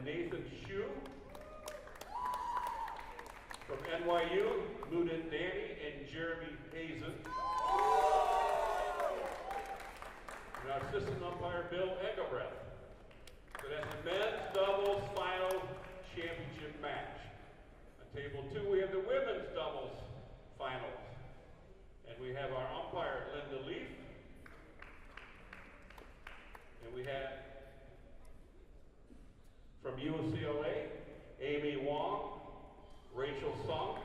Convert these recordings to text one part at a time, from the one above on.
Nathan Shue. From NYU, Ludin Danny and Jeremy Hazen. And our assistant umpire, Bill Engelbrecht. So that's the men's doubles final championship match. On table 2, we have the women's doubles finals. And we have our umpire, Linda Leaf. And we have from UCLA, Amy Wong, Rachel Sung.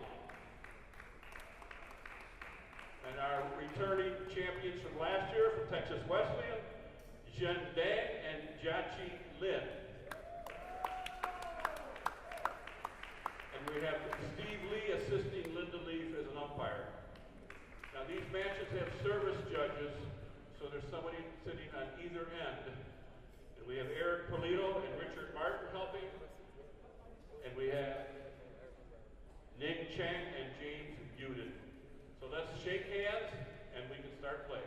And our returning champions from last year from Texas Wesleyan, Jen Dang and Jiaqi Lin. And we have Steve Lee assisting Linda Leaf as an umpire. Now these matches have service judges, so there's somebody sitting on either end. And we have Eric Polito and Richard Martin helping. And we have Ning Chang and James Uden. So let's shake hands and we can start playing.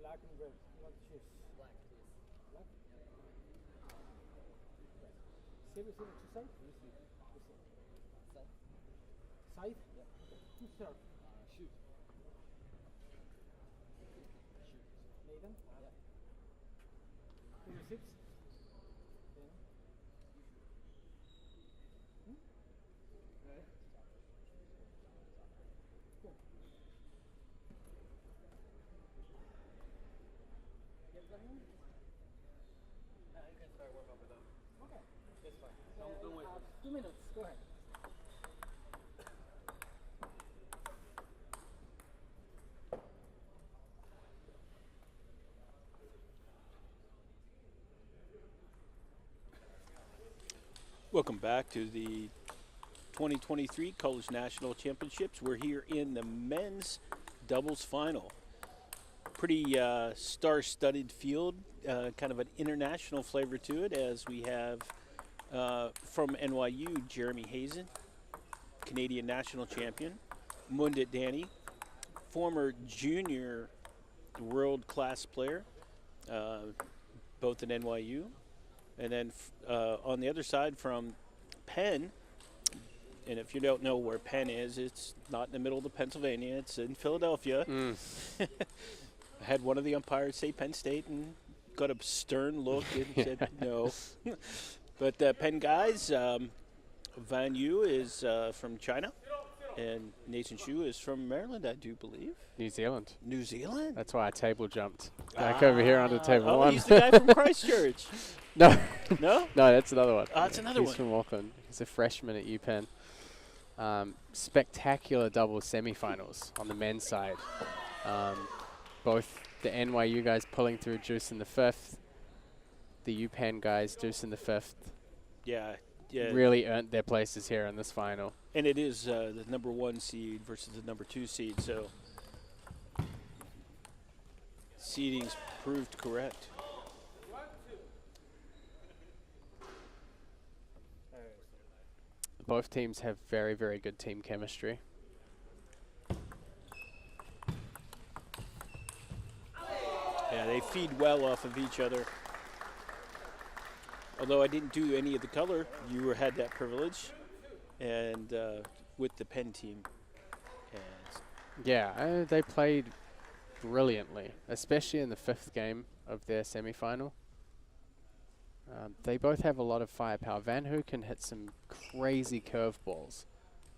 Black and red. What choose? Black, please. Black? Save it to side? Side? Side? Yeah. Okay. Who serve? Shoot. Shoot. Nathan? Yeah. Who receives? Then? Okay. Cool. You can start warm up with them. Okay. That's fine. Don't wait. 2 minutes. Go ahead. Welcome back to the 2023 College National Championships. We're here in the men's doubles final. Pretty star-studded field, kind of an international flavor to it, as we have from NYU, Jeremy Hazen, Canadian national champion, Mundit Danny, former junior world-class player, both at NYU. And then on the other side from Penn, and if you don't know where Penn is, it's not in the middle of Pennsylvania, it's in Philadelphia. I had one of the umpires say Penn State and got a stern look and said no. But Penn guys, Van Yu is from China, and Nathan Shue is from Maryland, I do believe. New Zealand. New Zealand? That's why I table jumped. Back over here under table one. He's the guy from Christchurch. No. No? No, that's another one. Oh, that's another one. He's from Auckland. He's a freshman at UPenn. Spectacular double semifinals on the men's side. Both the NYU guys pulling through juice in the fifth. The UPenn guys juice in the fifth. Yeah. Really earned their places here in this final. And it is the number 1 seed versus the number 2 seed, so seeding's proved correct. Both teams have very, very good team chemistry. Yeah, they feed well off of each other. although I didn't do any of the color, you had that privilege, and with the pen team. And Yeah, they played brilliantly, especially in the 5th game of their semi-final. They both have a lot of firepower. Van Hu can hit some crazy curveballs.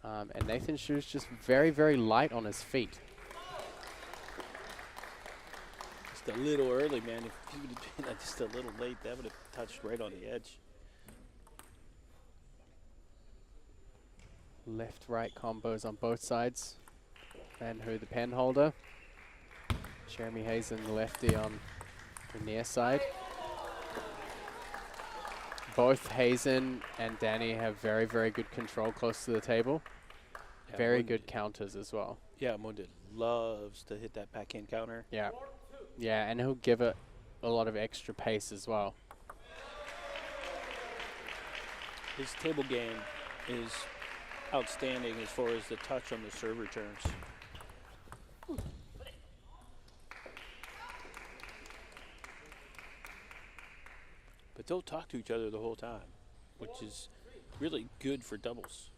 And Nathan Schu's just very, very light on his feet. just a little early, man. If he would have been just a little late, that would have touched right on the edge. Left-right combos on both sides. Van Hu, the pen holder. Jeremy Hazen, the lefty on the near side. Both Hazen and Danny have very, very good control close to the table. Yeah, Very Munded. good counters as well. Yeah, Munded loves to hit that backhand counter. Yeah. Yeah, and he'll give it a lot of extra pace as well. His table game is outstanding as far as the touch on the serve returns. But they'll talk to each other the whole time, which is really good for doubles.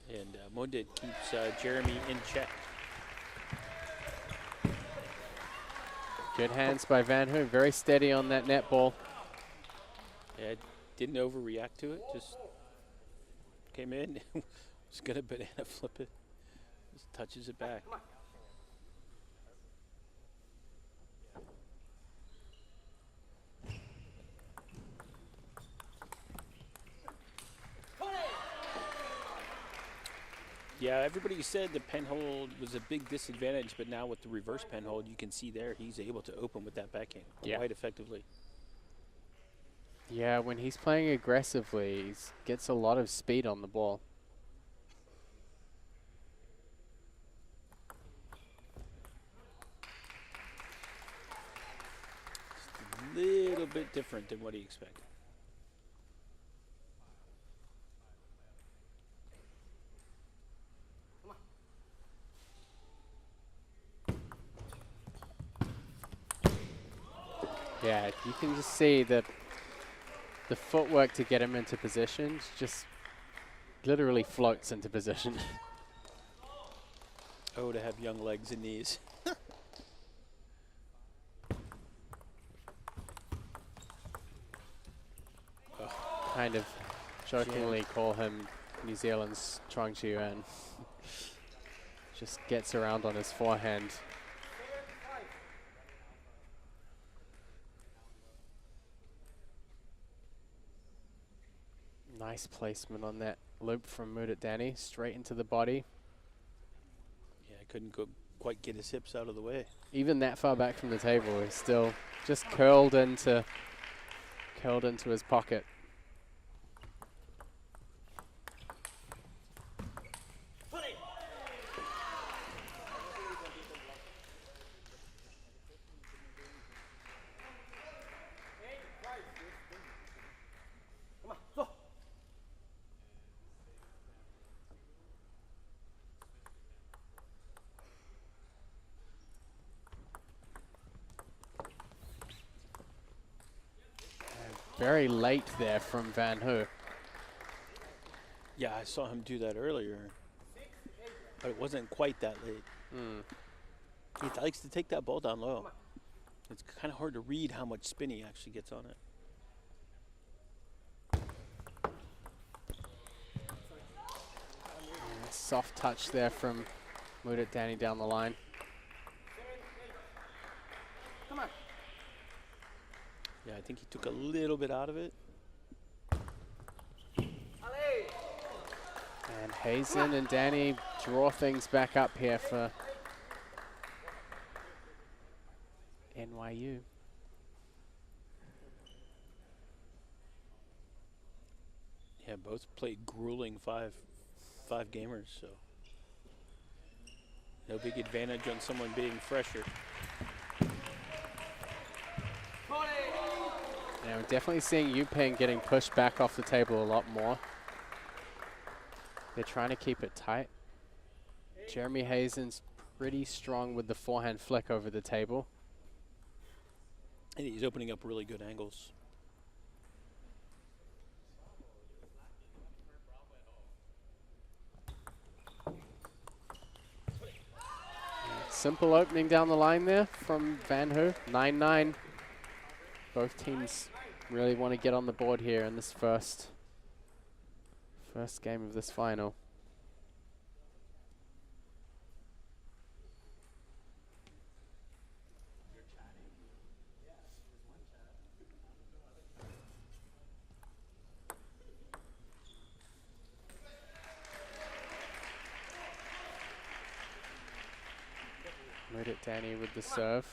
And Munded keeps Jeremy in check. Good hands by Van Hu, very steady on that net ball. Yeah, didn't overreact to it, just came in, was gonna banana flip it, just touches it back. Yeah, everybody said the pen hold was a big disadvantage, but now with the reverse pen hold, you can see there he's able to open with that backhand quite effectively. Yeah, when he's playing aggressively, he gets a lot of speed on the ball. Just a little bit different than what he expected. Yeah, you can just see that the footwork to get him into position just literally floats into position. Oh, to have young legs and knees. Kind of jokingly call him New Zealand's Chuang Chi-Yuan. Just gets around on his forehand. Nice placement on that loop from Mudit Danny, straight into the body. Yeah, couldn't quite get his hips out of the way. Even that far back from the table, he's still just curled into his pocket. Very late there from Van Hu. Yeah, I saw him do that earlier, but it wasn't quite that late. He likes to take that ball down low. It's kind of hard to read how much spin he actually gets on it. Soft touch there from Mudit Danny down the line. Yeah, I think he took a little bit out of it. And Hazen and Danny draw things back up here for NYU. Yeah, both played grueling five gamers, so no big advantage on someone being fresher. Now, we're definitely seeing Yupeng getting pushed back off the table a lot more. They're trying to keep it tight. Jeremy Hazen's pretty strong with the forehand flick over the table. And he's opening up really good angles. Simple opening down the line there from Van Hoo. 9-9. Both teams really want to get on the board here in this first game of this final. Made it Danny with the serve.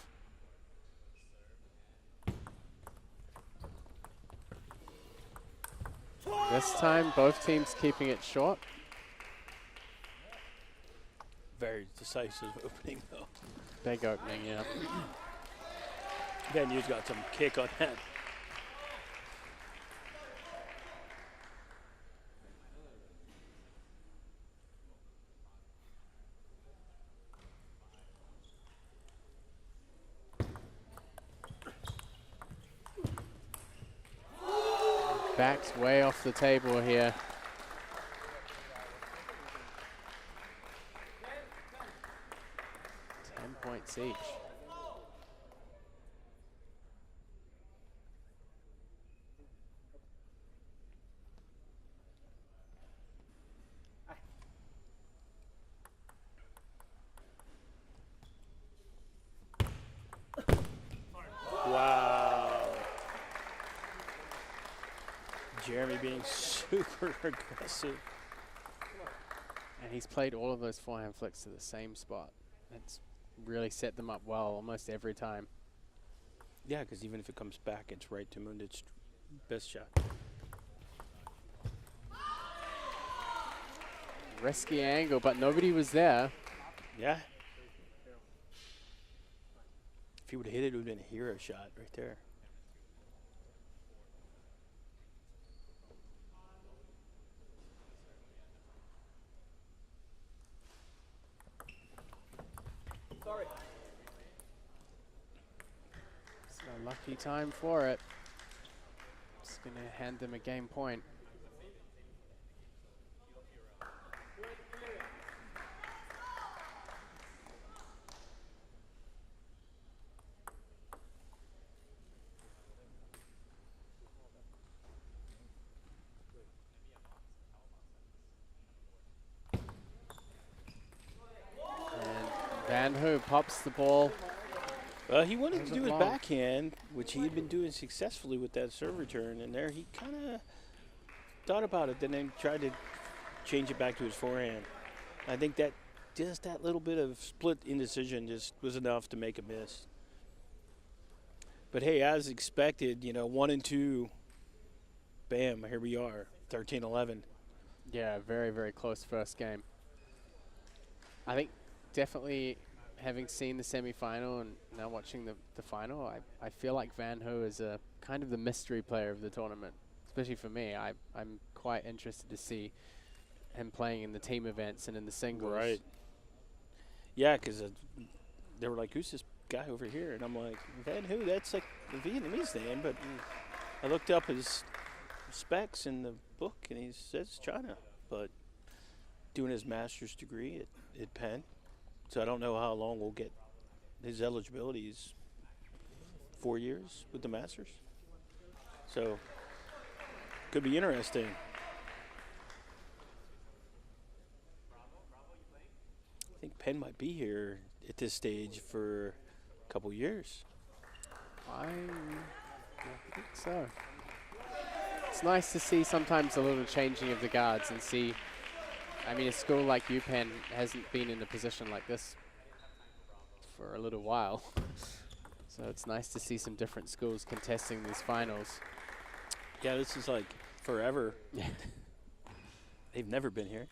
This time, both teams keeping it short. Very decisive opening, though. Big opening, yeah. Van Hu's got some kick on that. Backs way off the table here. Points each. Wow. Jeremy being super aggressive. And he's played all of those forehand flicks to the same spot. It's really set them up well almost every time. Yeah, because even if it comes back, it's right to Mundic's best shot. Risky angle, but nobody was there. Yeah. If he would have hit it, it would have been a hero shot right there. Sorry. It's a lucky time for it. Just going to hand them a game point. Van Hoo pops the ball. Well, he wanted to do his long. backhand, which he had been doing successfully with that serve return, and there he kind of thought about it, then tried to change it back to his forehand. I think that just that little bit of split indecision just was enough to make a miss. But hey, as expected, 1 and 2, bam, here we are, 13-11. Yeah, very, very close first game. I think definitely having seen the semi-final and now watching the final, I feel like Van Hoo is a kind of the mystery player of the tournament, especially for me. I'm quite interested to see him playing in the team events and in the singles. Right. Yeah, because they were like, who's this guy over here? And I'm like, Van Hoo, that's like the Vietnamese name. But I looked up his specs in the book, and he says China. But doing his master's degree at Penn. So I don't know how long we'll get his eligibility. Is 4 years with the Masters. So could be interesting. I think Penn might be here at this stage for a couple years. I think so. It's nice to see sometimes a little changing of the guards and see. I mean, a school like UPenn hasn't been in a position like this for a little while. So it's nice to see some different schools contesting these finals. Yeah, this is like forever. They've never been here.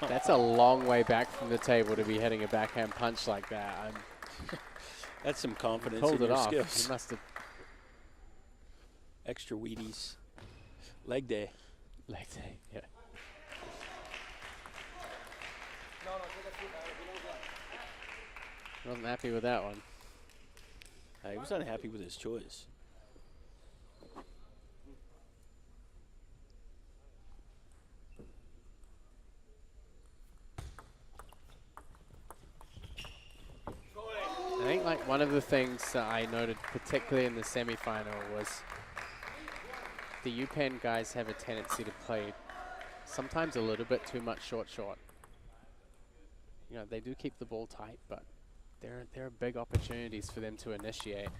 That's a long way back from the table to be hitting a backhand punch like that. That's some confidence Pulled in it your off. skills. He must have Extra Wheaties. Leg day. leg day. Yeah. Wasn't happy with that one. He was unhappy with his choice. one of the things that I noted, particularly in the semi-final, was the UPenn guys have a tendency to play sometimes a little bit too much short. You know, they do keep the ball tight, but there are big opportunities for them to initiate.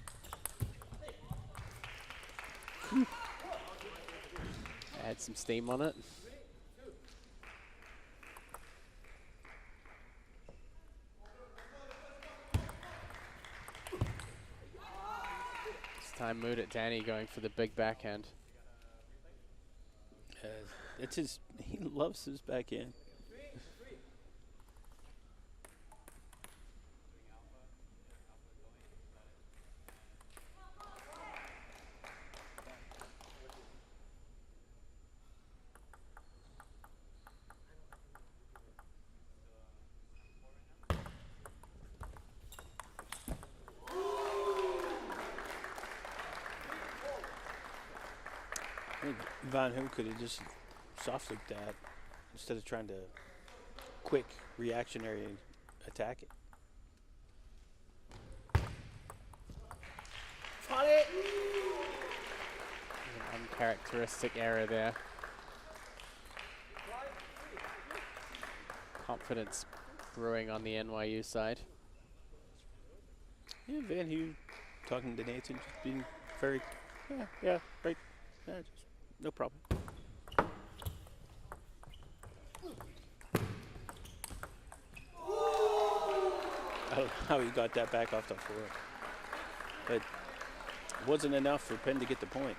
Add some steam on it. This time mood at Danny going for the big backhand. It's his. He loves his backhand. I think Van Hook could have just soft looked that instead of trying to quick reactionary attack it. An uncharacteristic error there. Confidence brewing on the NYU side. Yeah, Van Hook talking to Nathan, just being very, yeah, right, yeah, just no problem. I don't know how he got that back off the floor. But it wasn't enough for Penn to get the point.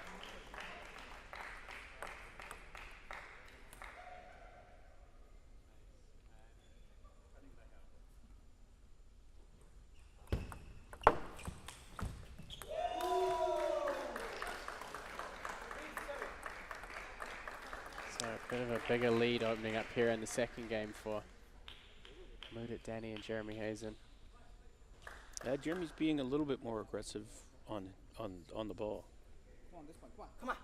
So a bit of a bigger lead opening up here in the second game for Mudit Danny and Jeremy Hazen. Jeremy's being a little bit more aggressive on the ball. Come on, this one. Come on.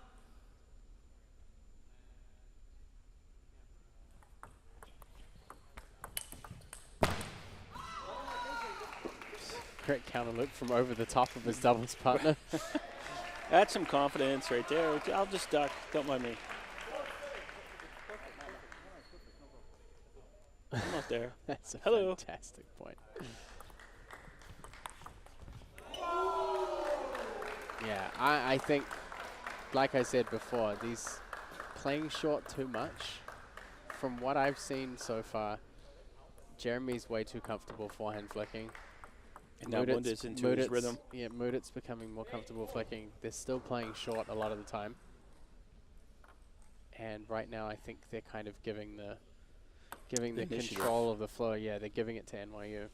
Great counter loop from over the top of his doubles partner. That's some confidence right there. I'll just duck. Don't mind me. I'm not there. That's a Hello. fantastic point. Yeah, I think, like I said before, these playing short too much. From what I've seen so far, Jeremy's way too comfortable forehand flicking. And now Mudit's into his rhythm. Yeah, Mudit's becoming more comfortable flicking. They're still playing short a lot of the time. And right now, I think they're kind of giving the Initiative. control of the flow. Yeah, they're giving it to NYU.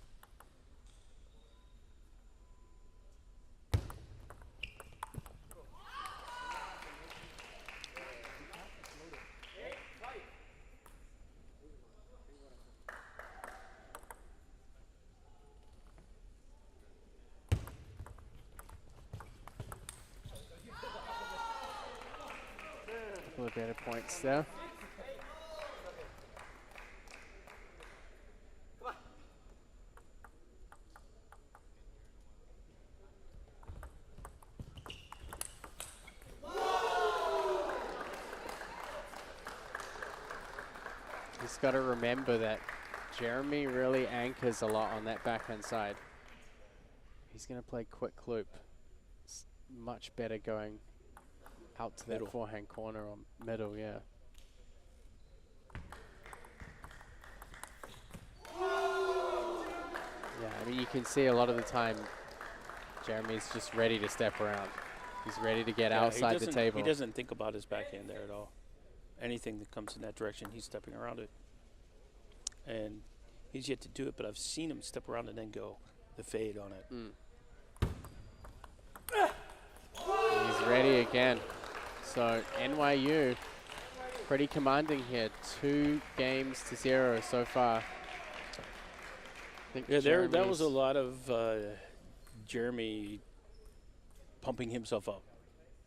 Couple of better points there. He's got to remember that Jeremy really anchors a lot on that backhand side. He's going to play quick loop. It's much better going out to Middle. that forehand corner or middle, yeah. Yeah, I mean, you can see a lot of the time Jeremy's just ready to step around. He's ready to get outside the table. He doesn't think about his backhand there at all. Anything that comes in that direction, he's stepping around it. And he's yet to do it, but I've seen him step around and then go the fade on it. He's ready again. So NYU pretty commanding here. 2-0 so far. I think Yeah, that was Jeremy's- a lot of Jeremy pumping himself up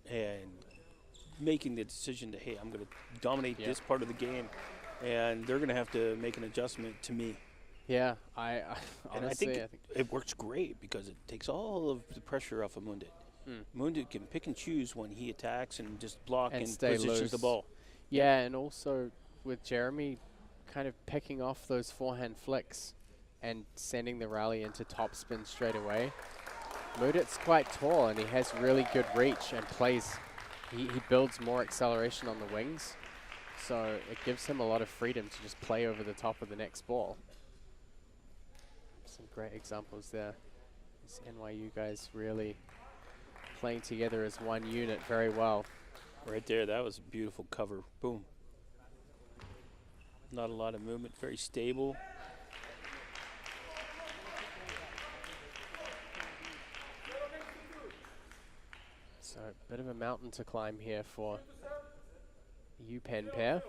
and making the decision to, hey, I'm going to dominate Yeah. this part of the game, and they're going to have to make an adjustment to me. Yeah, I And honestly, I think it works great because it takes all of the pressure off of Mundit. Mundit can pick and choose when he attacks and just block and and stay positions loose. the ball. Yeah, and also with Jeremy kind of picking off those forehand flicks and sending the rally into topspin straight away. Mudit's quite tall and he has really good reach and plays. He builds more acceleration on the wings, so it gives him a lot of freedom to just play over the top of the next ball. Some great examples there. These NYU guys really playing together as one unit very well. Right there, that was a beautiful cover. Boom. Not a lot of movement, very stable. So a bit of a mountain to climb here for UPenn pair.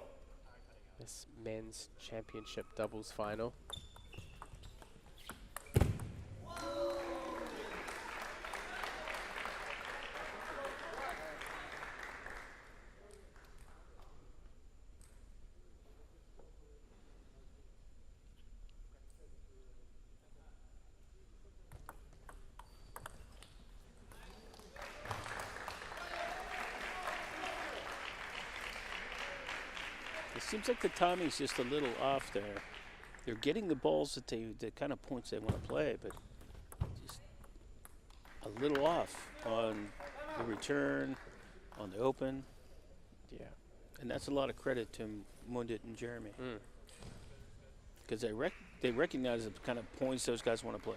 This men's championship doubles final. It seems like the timing's just a little off there. They're getting the balls that the kind of points they want to play, but just a little off on the return, on the open. Yeah. And that's a lot of credit to Mundit and Jeremy. Because they recognize the kind of points those guys want to play,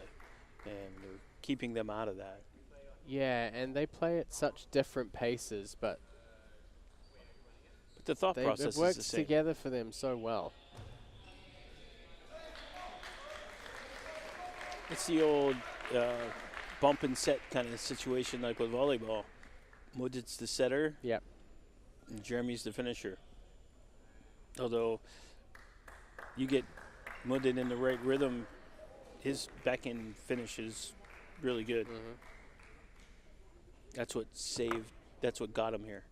and they're keeping them out of that. Yeah, and they play at such different paces, but The thought process it is the works same. together for them so well. It's the old bump and set kind of situation like with volleyball. Mundit's the setter, Yep. and Jeremy's the finisher. Although you get Mundit in the right rhythm, his backhand finish is really good. That's what got him here.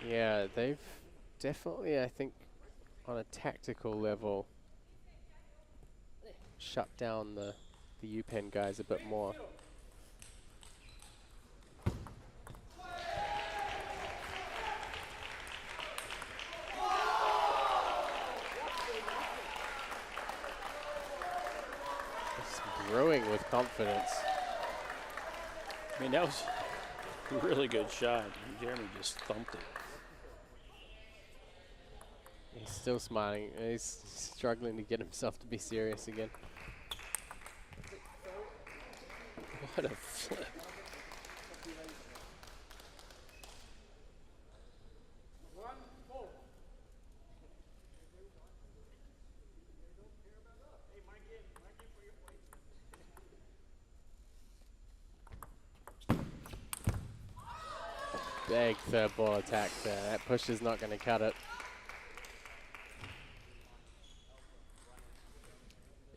Yeah, they've definitely, I think, on a tactical level, shut down the UPenn guys a bit more. Just brewing with confidence. I mean, that was a really good shot. Jeremy just thumped it. He's still smiling. He's struggling to get himself to be serious again. What a flip. Big third ball attack there. That push is not going to cut it.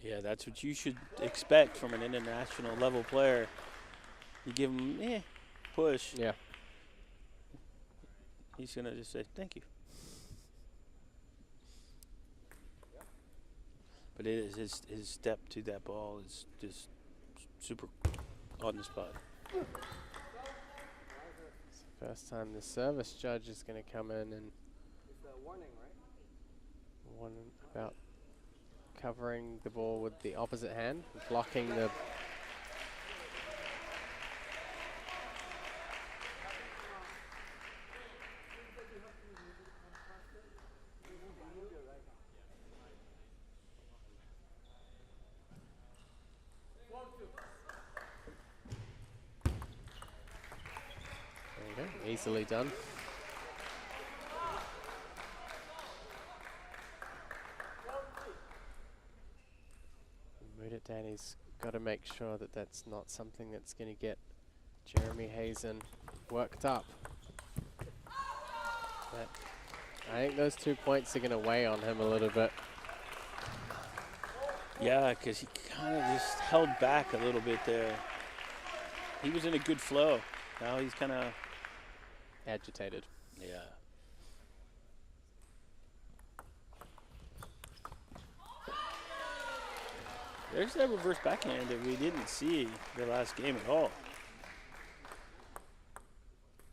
Yeah, that's what you should expect from an international level player. You give him, push. Yeah. He's going to just say, thank you. But it is his step to that ball is just super on the spot. First time the service judge is going to come in and It's a warning, right? warn about covering the ball with the opposite hand, blocking the... There you go, easily done. Danny's got to make sure that that's not something that's going to get Jeremy Hazen worked up. But I think those 2 points are going to weigh on him a little bit. Yeah, because he kind of just held back a little bit there. He was in a good flow. Now he's kind of agitated. Yeah. There's that reverse backhand that we didn't see the last game at all.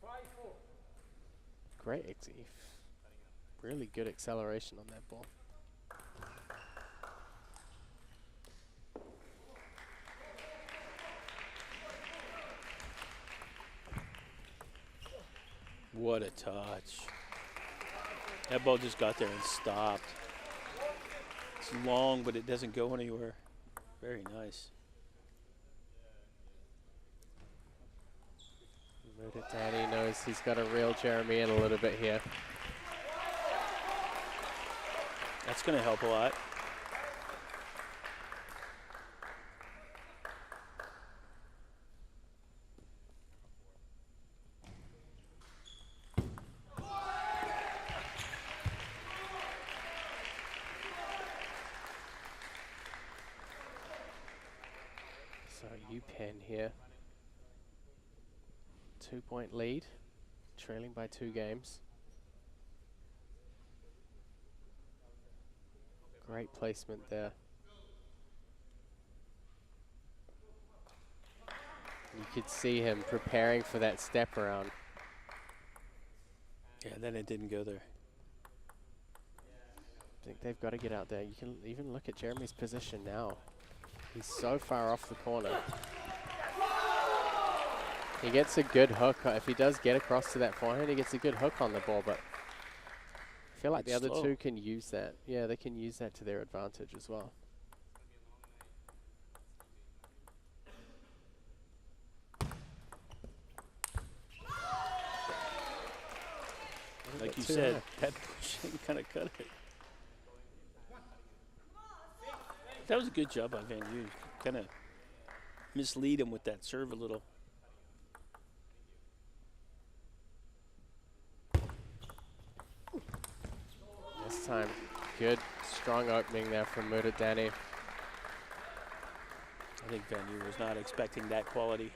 5-4. Great really good acceleration on that ball. What a touch. That ball just got there and stopped. It's long, but it doesn't go anywhere. Very nice. Danny knows he's got to reel Jeremy in a little bit here. That's going to help a lot. So UPenn here. 2-point lead, trailing by 2 games. Great placement there. You could see him preparing for that step around. Yeah, then it didn't go there. I think they've got to get out there. You can even look at Jeremy's position now. He's so far off the corner. He gets a good hook. If he does get across to that forehand, he gets a good hook on the ball, but I feel like the other two can use that. Yeah, they can use that to their advantage as well. Like you said, that pushing kind of cut it. That was a good job by Van Yu. Kind of mislead him with that serve a little. This time, good, strong opening there from Mudadani. I think Van Yu was not expecting that quality.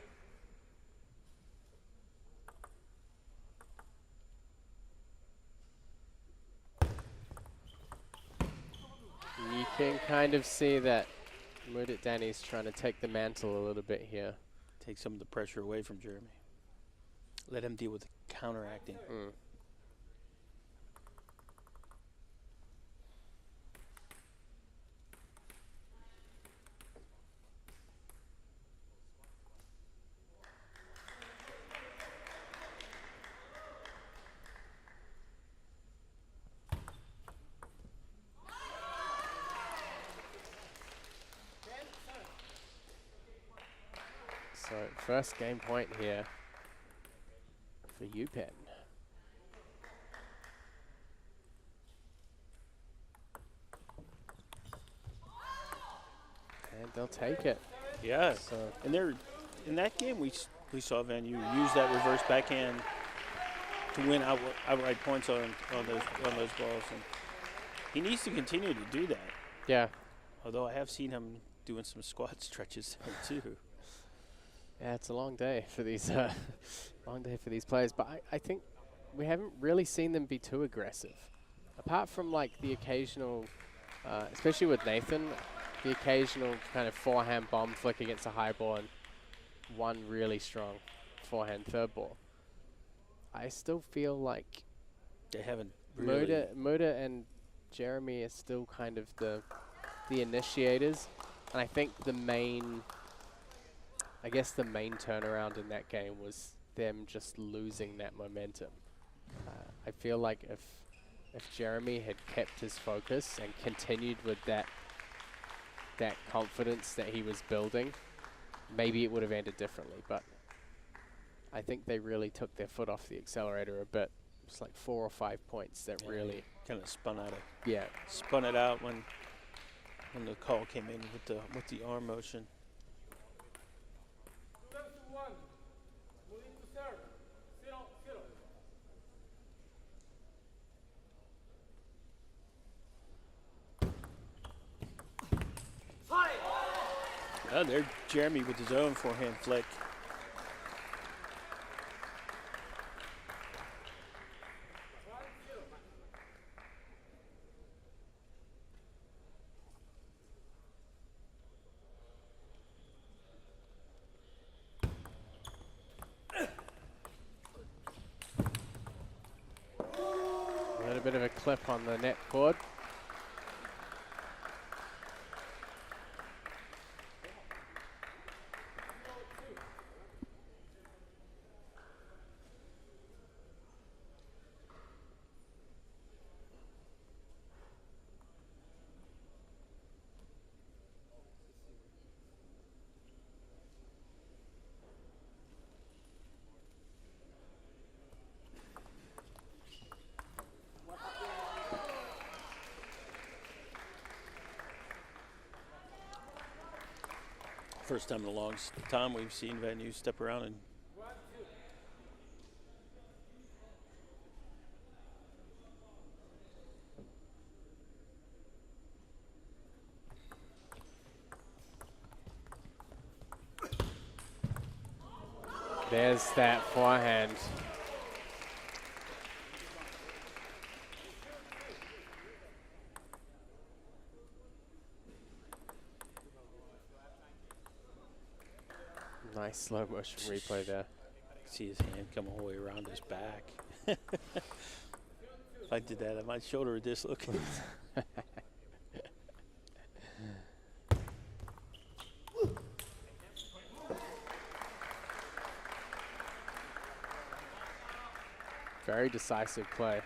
You can kind of see that Mudadani's trying to take the mantle a little bit here. Take some of the pressure away from Jeremy. Let him deal with the counteracting. So first game point here for UPenn. And they'll take it. Yeah. So And they're in that game we saw Van Yu use that reverse backhand to win outright points on those balls, and he needs to continue to do that. yeah, Although I have seen him doing some squat stretches there too. yeah, it's a long day for these players. But I think we haven't really seen them be too aggressive, apart from like the occasional, especially with Nathan, the occasional kind of forehand bomb flick against a high ball and one really strong forehand third ball. I still feel like They haven't really. Muda and Jeremy are still kind of the initiators, and I think the main turnaround in that game was them just losing that momentum. I feel like if Jeremy had kept his focus and continued with that confidence that he was building, maybe it would have ended differently. But I think they really took their foot off the accelerator a bit. It's like 4 or 5 points that really Kind of spun it out when the call came in with the arm motion. 2-1. Moving to serve. 0-0. Oh, there Jeremy with his own forehand flick. bit of a clip on the net cord. First time in a long time we've seen Van Nu step around and there's that forehand. Nice slow motion replay there. see his hand come all the way around his back. If I did that, I might shoulder dislocated. Very decisive play.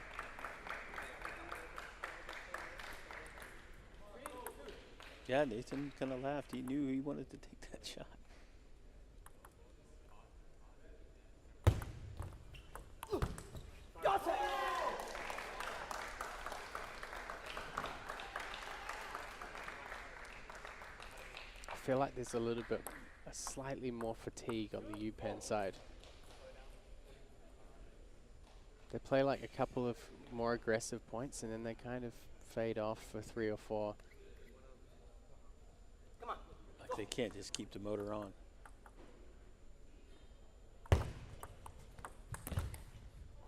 Yeah, Nathan kind of laughed. He knew he wanted to take that shot. I feel like there's a slightly more fatigue on the UPenn side. They play like a couple of more aggressive points and then they kind of fade off for 3 or 4. Like they can't just keep the motor on.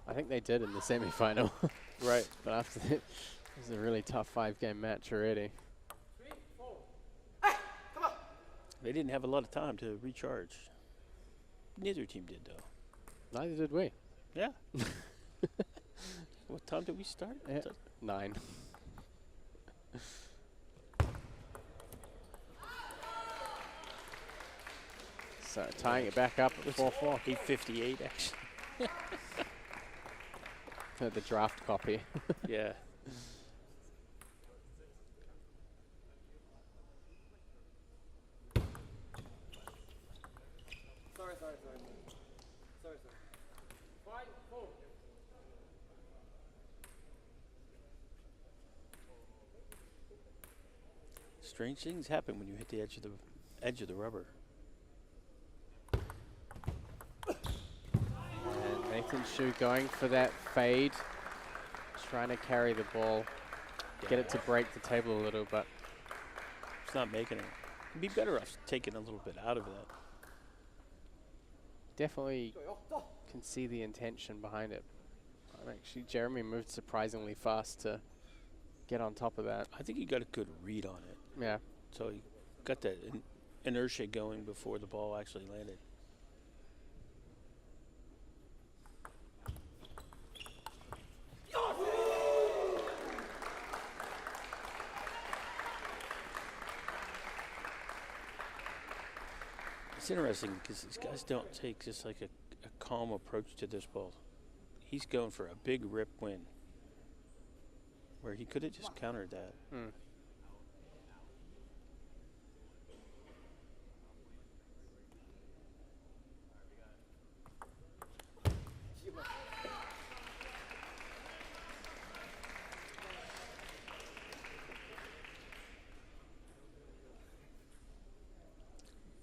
I think they did in the semifinal. Right. But after that, it was a really tough 5-game match already. They didn't have a lot of time to recharge. Neither team did, though. Neither did we. Yeah. What time did we start? 9. So tying it back up at 4-4. 8:58 actually. The draft copy. Yeah. Sorry. 5-4. Strange things happen when you hit the edge of the rubber. And Nathan Shu going for that fade. Trying to carry the ball. Get it to break the table a little, but It's not making it. It'd be better off taking a little bit out of that. definitely can see the intention behind it. Actually, Jeremy moved surprisingly fast to get on top of that. I think he got a good read on it. Yeah. So he got that inertia going before the ball actually landed. It's interesting because these guys don't take just like a calm approach to this ball. He's going for a big rip win where he could have just countered that.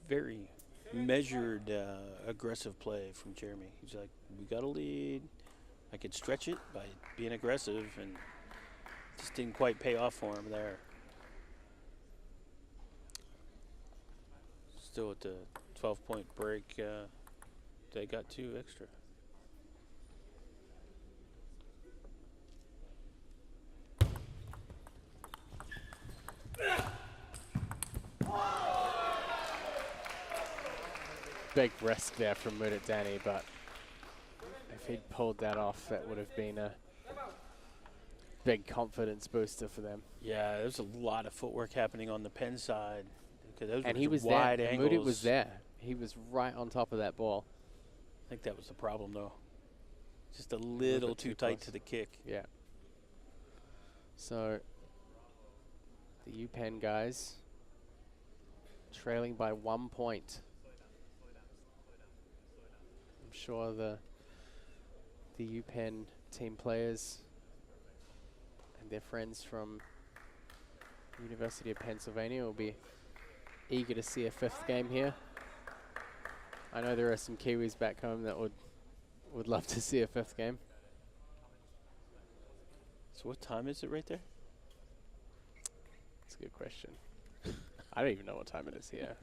Very measured, aggressive play from Jeremy. He's like, we got a lead. I could stretch it by being aggressive, and just didn't quite pay off for him there. Still at the 12-point break, they got 2 extra. Big risk there from Mudit Danny, but if he'd pulled that off, that would have been a big confidence booster for them. Yeah, there's a lot of footwork happening on the Penn side. Because those And were he was wide there. angles. Moody was there. He was right on top of that ball. I think that was the problem, though. Just a little bit too too tight close. to the kick. Yeah. So the UPenn guys trailing by 1 point. I'm sure the UPenn team players and their friends from University of Pennsylvania will be eager to see a 5th game here. I know there are some Kiwis back home that would love to see a 5th game. So what time is it right there? That's a good question. I don't even know what time it is here.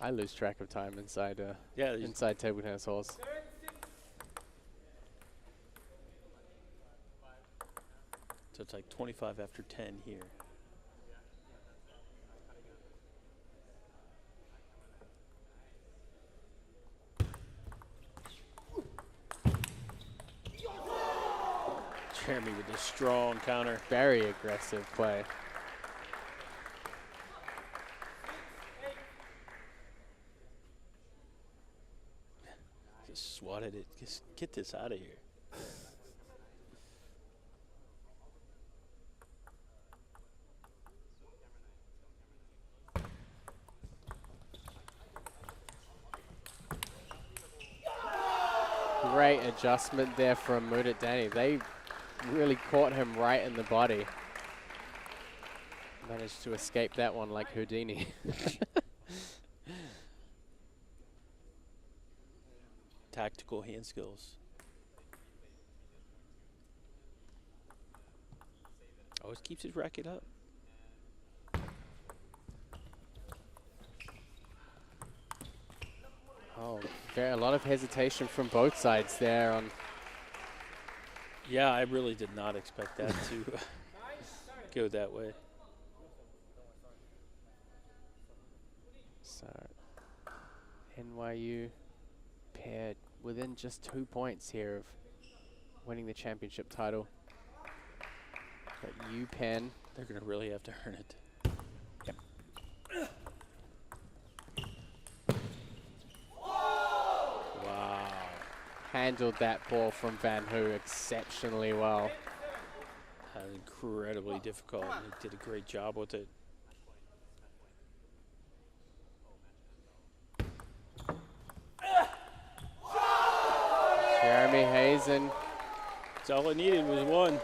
I lose track of time inside inside table tennis halls. So it's like 25 after 10 here. Jeremy with a strong counter. Very aggressive play. Just swatted it. Just get this out of here. Great adjustment there from Mudit Danny. They really caught him right in the body. Managed to escape that one like Houdini. Tactical hand skills. Always keeps his racket up. Oh, a lot of hesitation from both sides there. Yeah, I really did not expect that to go that way. So, NYU paired within just 2 points here of winning the championship title. But UPenn, They're going to really have to earn it. Wow. handled that ball from Van Hoo exceptionally well. Incredibly difficult. He did a great job with it. Jeremy Hazen. That's all it needed was one. And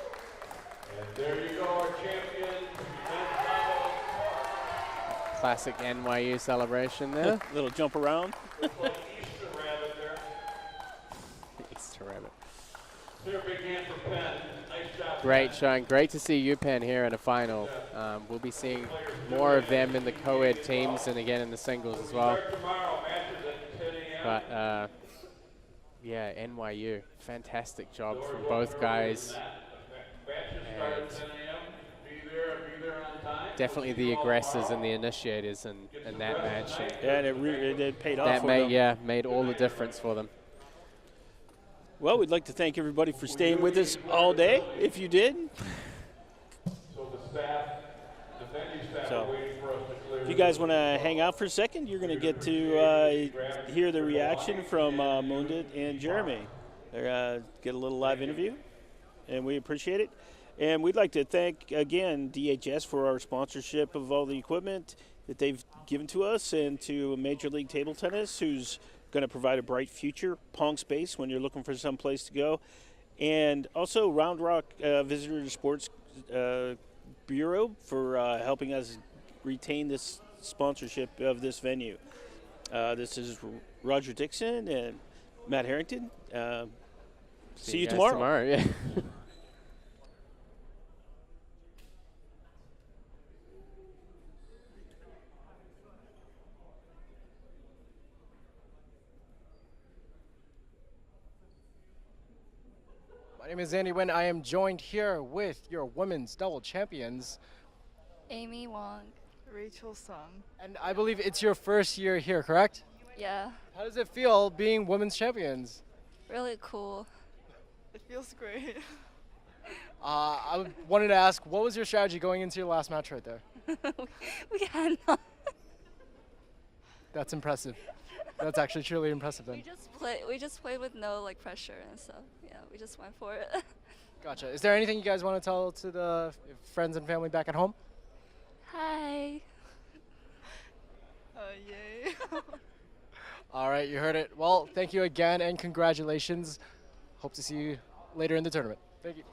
there you go, our champion. Classic NYU celebration there. Little jump around. Looks like Easter rabbit there. Easter rabbit. Clear big hand for Penn. Nice job. Great showing. Great to see UPenn here in a final. We'll be seeing more of them in the co-ed teams and again in the singles as well. Start tomorrow, matches at 10 a.m. But yeah, NYU, fantastic job from both guys. Matches start at 10 a.m. Be there on time. Definitely the aggressors and the initiators in that match. Yeah, and it paid off That for them. made all the difference for them. Well, we'd like to thank everybody for staying with us all day, if you did. So the staff, the venue staff So, are waiting for us to clear. If you guys want to hang out for a second, you're going to get to hear the reaction from Mundit and Jeremy. They're get a little live interview, and we appreciate it. And we'd like to thank, again, DHS for our sponsorship of all the equipment that they've given to us, and to Major League Table Tennis, who's going to provide a bright future Pong space when you're looking for some place to go. And also Round Rock Visitor to Sports Bureau for helping us retain this sponsorship of this venue. This is Roger Dixon and Matt Harrington. See you guys tomorrow. Yeah. My name is Andy Nguyen. I am joined here with your women's double champions. Amy Wong. Rachel Sung. And I believe it's your first year here, correct? Yeah, How does it feel being women's champions? really cool. It feels great. wanted to ask, what was your strategy going into your last match right there? We had not. That's impressive. That's actually truly impressive then. We just played with no like pressure and stuff. Yeah, we just went for it. Gotcha. Is there anything you guys want to tell to the friends and family back at home? Hi. Yay. All right, you heard it. Well, thank you again and congratulations. Hope to see you later in the tournament. Thank you.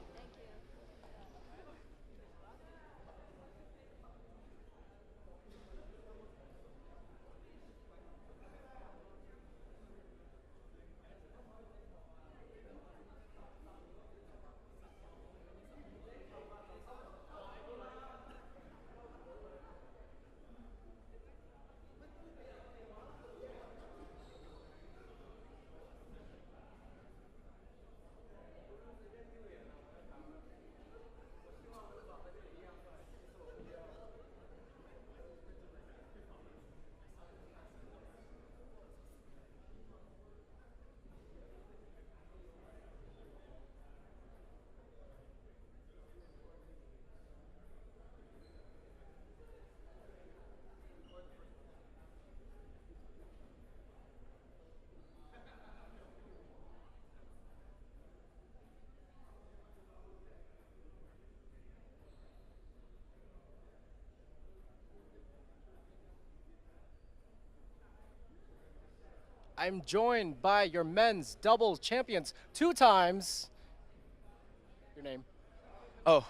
I'm joined by your men's doubles champions 2 times. Your name? Oh,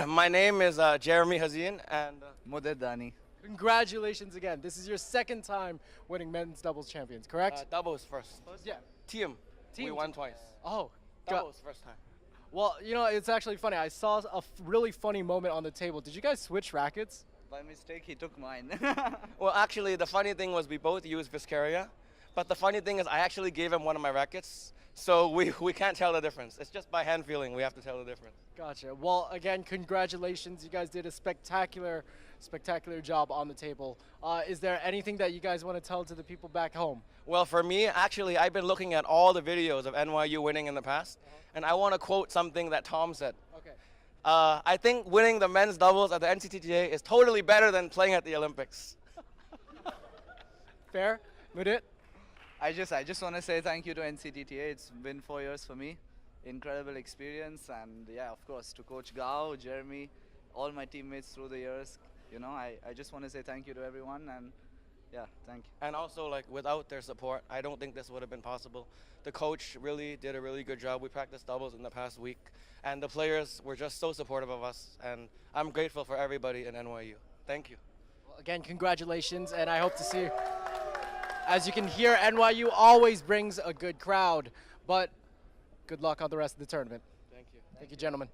my name is Jeremy Hazin and Moded Dani. Congratulations again. This is your 2nd time winning men's doubles champions, correct? doubles first. Yeah. Team. We Team. won twice. Oh, Doubles first time. well, you know, it's actually funny. I saw a really funny moment on the table. Did you guys switch rackets? By mistake, he took mine. Well, actually, the funny thing was we both used Viscaria, but the funny thing is I actually gave him one of my rackets, so we can't tell the difference. It's just by hand feeling we have to tell the difference. Gotcha. Well, again, congratulations. You guys did a spectacular job on the table. Is there anything that you guys want to tell to the people back home? Well, for me, actually, I've been looking at all the videos of NYU winning in the past, and I want to quote something that Tom said. Okay. I think winning the men's doubles at the NCTTA is totally better than playing at the Olympics. Fair? Mudit? I just want to say thank you to NCTTA. It's been 4 years for me. Incredible experience, and yeah, of course, to Coach Gao, Jeremy, all my teammates through the years. You know, I just want to say thank you to everyone, and yeah, thank you. And also, like, without their support, I don't think this would have been possible. The coach really did a really good job. We practiced doubles in the past week, and the players were just so supportive of us, and I'm grateful for everybody in NYU. Thank you. Well, again, congratulations, and I hope to see you. As you can hear, NYU always brings a good crowd, but good luck on the rest of the tournament. Thank you. Thank you, gentlemen.